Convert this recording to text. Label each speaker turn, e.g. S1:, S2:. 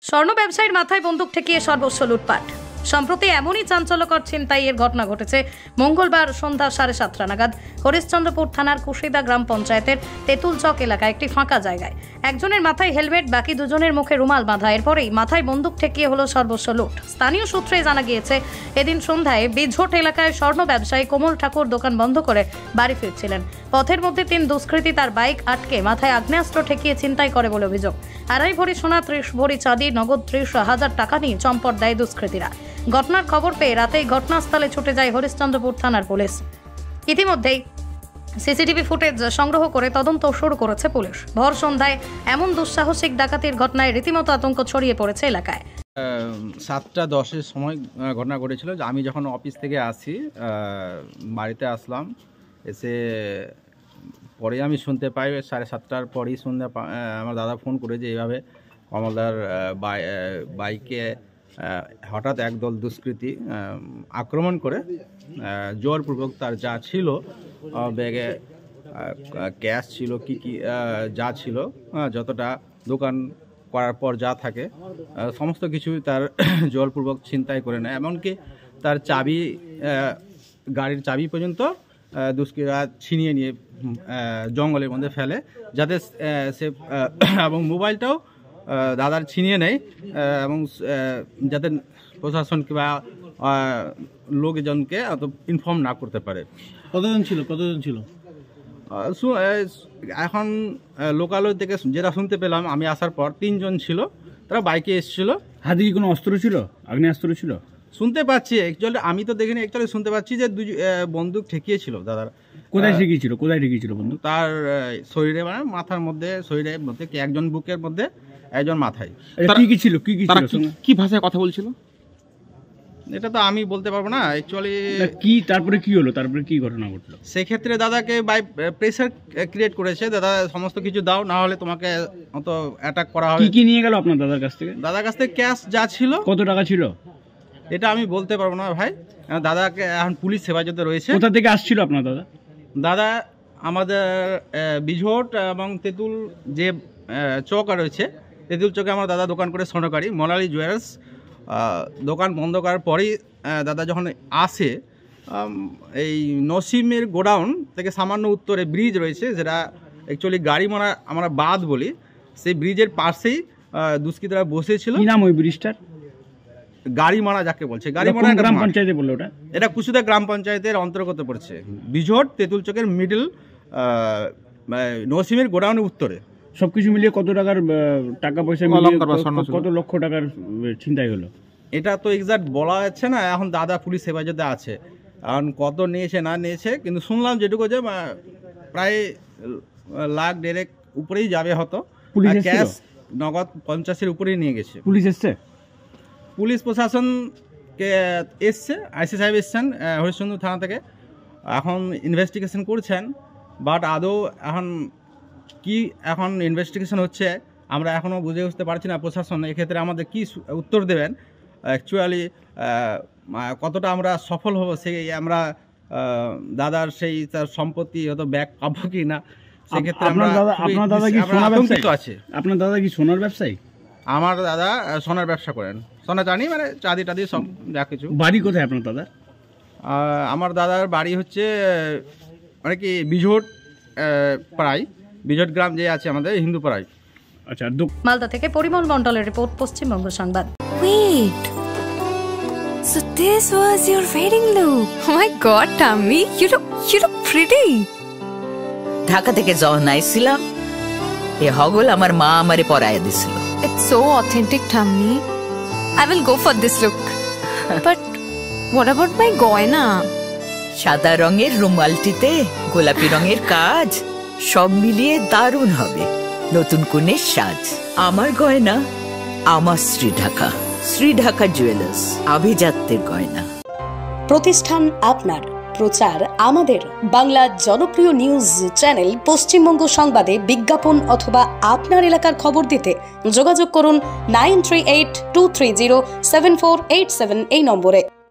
S1: স্বর্ণ ব্যবসায়ীর মাথায় বন্দুক ঠেকিয়ে সর্বস্ব লুটপাট। সম্প্রতি এমনই চাঞ্চল্যকর ছিনতাইয়ের ঘটনা ঘটেছে মঙ্গলবার সন্ধ্যা 7:30 নাগাদ হরিশ্চন্দ্রপুর থানার কুশিদা গ্রাম পঞ্চায়েতের তেঁতুলচক এলাকায় একটি ফাঁকা জায়গায়। একজনের মাথায় হেলমেট, বাকি দুজনের মুখে রুমাল বাঁধা। এরপরেই মাথায় বন্দুক ঠেকিয়ে হলো সর্বস্ব লুট। স্থানীয় সূত্রে জানা গিয়েছে, এদিন সন্ধ্যায় বিঝট এলাকায় স্বর্ণ ব্যবসায়ী কোমল ঠাকুর দোকান বন্ধ করে বাড়ি ফিরছিলেন। পথের মধ্যে 3 দুষ্কৃতী তার বাইক আটকে মাথায় আগ্নেয়াস্ত্র ঠেকিয়ে ছিনতাই করে বলে অভিযোগ। 2.5 ভরি সোনা, 30 ভরি চাঁদি, নগদ 30,000 টাকা নিয়ে চম্পট দেয় দুষ্কৃতীরা। ঘটনার খবর পেয়ে রাতেই ঘটনাস্থলে ছুটে যায় হরিশ্চন্দ্রপুর থানার পুলিশ। ইতিমধ্যেই সিসিটিভি ফুটেজ সংগ্রহ করে তদন্ত শুরু করেছে পুলিশ। ভর সন্ধ্যায় এমন দুঃসাহসিক ডাকাতির ঘটনায় রীতিমতো আতঙ্ক ছড়িয়ে পড়েছে এলাকায়।
S2: 7:10 সময় ঘটনা ঘটেছিল। আমি যখন অফিস থেকে আসি, বাড়িতে আসলাম, এসে পরে আমি শুনতে পাই 7:30টার পরেই আমার দাদা ফোন করে যে এইভাবে কমলদার বাইকে হঠাৎ একদল দুষ্কৃতী আক্রমণ করে জোরপূর্বক তার যা ছিল, ব্যাগে ক্যাশ ছিল, কি যা ছিল, যতটা দোকান করার পর যা থাকে সমস্ত কিছু তার জোরপূর্বক ছিনতাই করে নেয়। এমনকি তার চাবি, গাড়ির চাবি পর্যন্ত দুষ্কৃতীরা ছিনিয়ে নিয়ে জঙ্গলের মধ্যে ফেলে, যাতে সে এবং মোবাইলটাও দাদার ছিনিয়ে নেয়, এবং যাতে প্রশাসন কিংবা লোকজনকে অত ইনফর্ম না করতে পারে।
S3: কতজন ছিল?
S2: এখন লোকালয় থেকে যেটা শুনতে পেলাম আমি আসার পর 3 জন ছিল, তারা বাইকে এসেছিল।
S3: হাতে কি কোনো অস্ত্র ছিল? আগ্নেয়াস্ত্র ছিল?
S2: শুনতে পাচ্ছি, অ্যাকচুয়ালি আমি তো দেখিনি, অ্যাকচুয়ালি শুনতে পাচ্ছি যে বন্দুক ঠেকিয়েছিল দাদার।
S3: কোথায় ঠেকিয়েছিল বন্দুক?
S2: তার শরীরে, মানে মাথার মধ্যে, শরীরের মধ্যে, একজন বুকের মধ্যে, একজন মাথায়।
S3: কি ছিল?
S4: কি ভাষায় কথা বলছিল
S2: এটা তো আমি বলতে পারবো না অ্যাকচুয়ালি।
S3: তারপরে কি হলো? তারপরে কি ঘটনা ঘটলো?
S2: সেক্ষেত্রে দাদাকে বাই প্রেসার ক্রিয়েট করেছে, দাদা সমস্ত কিছু দাও, না হলে তোমাকে অত অ্যাটাক করা হবে।
S3: কি নিয়ে গেল আপনার দাদার কাছ থেকে?
S2: দাদার কাছ থেকে ক্যাশ যা ছিল।
S3: কত টাকা ছিল
S2: এটা আমি বলতে পারবো না ভাই, দাদাকে এখন পুলিশ হেফাজতে রয়েছে।
S3: কোথা থেকে আসছিল আপনার দাদা?
S2: দাদা আমাদের বিঝট এবং তেঁতুল যে চৌক রয়েছে, তেঁতুল চৌকে আমার দাদা দোকান করে স্বর্ণকারী মোনালি জুয়েলার্স। দোকান বন্ধ করার পরেই দাদা যখন আসে, এই নসিমের গোডাউন থেকে সামান্য উত্তরে ব্রিজ রয়েছে, যেটা অ্যাকচুয়ালি গাড়ি মারা আমরা বাঁধ বলি, সেই ব্রিজের পাশেই দুষ্কৃতীরা বসেছিল।
S3: কি নাম ওই ব্রিজটার?
S2: গাড়ি মারা যাকে বলছে। গাড়ি মারা
S3: গ্রাম পঞ্চায়েতে বললো ওটা?
S2: এটা কুশিদা গ্রাম পঞ্চায়েতের অন্তর্গত পড়ছে। বিঝট তেঁতুল চকের মিডল, নসিমের গোডাউনের উত্তরে।
S3: সবকিছু মিলিয়ে কত টাকার টাকা পয়সা, কত লক্ষ টাকার ছিনতাই হলো? এটা
S2: তো এক্সাক্ট বলা যাচ্ছে না, এখন দাদা পুলিশ হেফাজতে আছে। এখন কত নিয়েছে না নিয়েছে, কিন্তু শুনলাম যেটুকু যে প্রায় 1,50,000 উপরেই যাবে হতো। ক্যাশ নগদ 50-এর উপরেই নিয়ে গেছে।
S3: পুলিশ এসছে?
S2: পুলিশ প্রশাসনকে এসছে, আইসি সাহেব এসছেন হরিশ্চন্দ্র থানা থেকে, এখন ইনভেস্টিগেশন করছেন। বাট আদৌ এখন ইনভেস্টিগেশন হচ্ছে, আমরা এখনও বুঝে উঠতে পারছি না প্রশাসন এক্ষেত্রে আমাদের কি উত্তর দেবেন। অ্যাকচুয়ালি কতটা আমরা সফল হব, সেই আমরা দাদার সেই তার সম্পত্তি হয়তো ব্যাক পাবো কি না, সেক্ষেত্রে
S3: আপনার দাদা কি সোনার ব্যবসায়ী?
S2: আমার দাদা সোনার ব্যবসা করেন, সোনা চাঁদি, মানে চাঁদি টাদি সব যা কিছু।
S3: বাড়ি কোথায় আপনার দাদা?
S2: আমার দাদার বাড়ি হচ্ছে মানে কি বিঝট পাড়ায়, বিঝট গ্রাম যে আছে আমাদের হিন্দু পাড়ায়।
S3: আচ্ছা।
S1: মালদা থেকে পরিমল মণ্ডলের রিপোর্ট, পশ্চিমবঙ্গ সংবাদ।
S5: Wait, so this was your wedding look? Oh my God, Tammy, you look pretty.
S6: Dhaka থেকে যখন আইছিলাম, এ হগল আমার মা আমারে পরাইয়া দিছিল।
S5: It's so authentic, Tammy. I will go for this look. But what about my goina?
S6: সাদা রঙের রুমালটিতে গোলাপি রঙের কাজ, সব মিলিয়ে দারুণ হবে নতুন কনের সাজ। আমার গয়না আমার শ্রী ঢাকা জুয়েলার্স, আভিজাত্যের গয়না।
S7: প্রতিষ্ঠান আপনার, প্রচার আমাদের। বাংলা জনপ্রিয় নিউজ চ্যানেল পশ্চিমবঙ্গ সংবাদে বিজ্ঞাপন অথবা আপনার এলাকার খবর দিতে যোগাযোগ করুন 9382307487 এই নম্বরে।